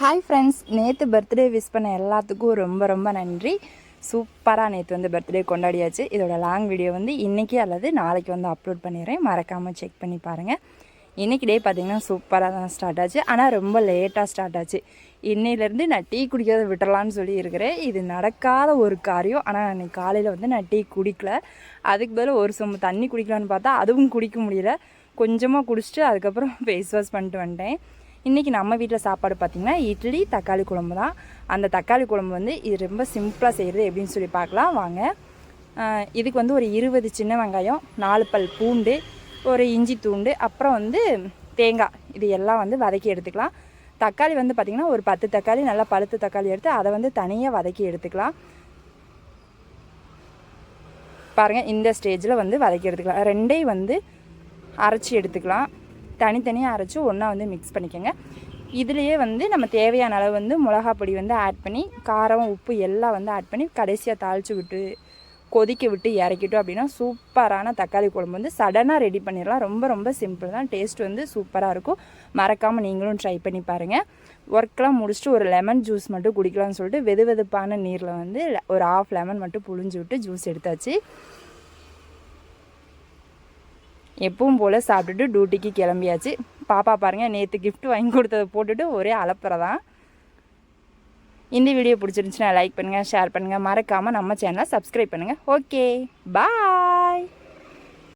Hi friends, நேற்று birthday wish பண்ண எல்லாத்துக்கும் ரொம்ப ரொம்ப நன்றி. சூப்பராக நேற்று வந்து பர்த்டே கொண்டாடியாச்சு. இதோட லாங் வீடியோ வந்து இன்றைக்கி அல்லது நாளைக்கு வந்து அப்லோட் பண்ணிடுறேன். மறக்காமல் செக் பண்ணி பாருங்கள். இன்றைக்கி டே பார்த்திங்கன்னா சூப்பராக தான் ஸ்டார்ட் ஆச்சு. ஆனால் ரொம்ப லேட்டாக ஸ்டார்ட் ஆச்சு. இன்னையிலேருந்து நான் டீ குடிக்கிறத விட்டுறலான்னு சொல்லி இருக்கிறேன். இது நடக்காத ஒரு காரியம். ஆனால் அன்றைக்கி காலையில் வந்து நான் டீ குடிக்கல. அதுக்கு பதில் ஒரு சொம்பு தண்ணி குடிக்கலான்னு பார்த்தா அதுவும் குடிக்க முடியல. கொஞ்சமாக குடிச்சிட்டு அதுக்கப்புறம் ஃபேஸ் வாஷ் பண்ணிட்டு வந்துட்டேன். இன்றைக்கி நம்ம வீட்டில் சாப்பாடு பார்த்திங்கன்னா இட்லி தக்காளி குழம்பு தான். அந்த தக்காளி குழம்பு வந்து இது ரொம்ப சிம்பிளாக செய்கிறது எப்படின்னு சொல்லி பார்க்கலாம் வாங்க. இதுக்கு வந்து ஒரு 20 சின்ன வெங்காயம், 4 பல் பூண்டு, ஒரு இஞ்சி தூண்டு, அப்புறம் வந்து தேங்காய், இது எல்லாம் வந்து வதக்கி எடுத்துக்கலாம். தக்காளி வந்து பார்த்திங்கன்னா ஒரு 10 தக்காளி நல்லா பழுத்த தக்காளி எடுத்து அதை வந்து தனியாக வதக்கி எடுத்துக்கலாம். பாருங்கள், இந்த ஸ்டேஜில் வந்து வதக்கி எடுத்துக்கலாம். ரெண்டையும் வந்து அரைச்சி எடுத்துக்கலாம். தனித்தனியாக அரைச்சி ஒன்றா வந்து மிக்ஸ் பண்ணிக்கோங்க. இதுலேயே வந்து நம்ம தேவையான அளவு வந்து மிளகா பொடி வந்து ஆட் பண்ணி காரம் உப்பு எல்லாம் வந்து ஆட் பண்ணி கடைசியாக தாளித்து விட்டு கொதிக்க விட்டு இறக்கிட்டோம் அப்படின்னா சூப்பரான தக்காளி குழம்பு வந்து சடனாக ரெடி பண்ணிடலாம். ரொம்ப ரொம்ப சிம்பிள் தான். டேஸ்ட் வந்து சூப்பராக இருக்கும். மறக்காமல் நீங்களும் ட்ரை பண்ணி பாருங்கள். ஒர்க்கெலாம் முடிச்சுட்டு ஒரு லெமன் ஜூஸ் மட்டும் குடிக்கலாம்னு சொல்லிட்டு வெது வெதுப்பான நீரில் வந்து ஒரு 1/2 லெமன் மட்டும் புழிஞ்சு விட்டு ஜூஸ் எடுத்தாச்சு. எப்பவும் போல் சாப்பிட்டுட்டு டியூட்டிக்கு கிளம்பியாச்சு. பாப்பா பாருங்கள், நேற்று கிஃப்ட் வாங்கி கொடுத்ததை போட்டுட்டு ஒரே அலப்பறை தான். இந்த வீடியோ பிடிச்சிருந்துச்சுன்னா லைக் பண்ணுங்கள், ஷேர் பண்ணுங்கள். மறக்காமல் நம்ம சேனலை சப்ஸ்கிரைப் பண்ணுங்கள். ஓகே, பாய்.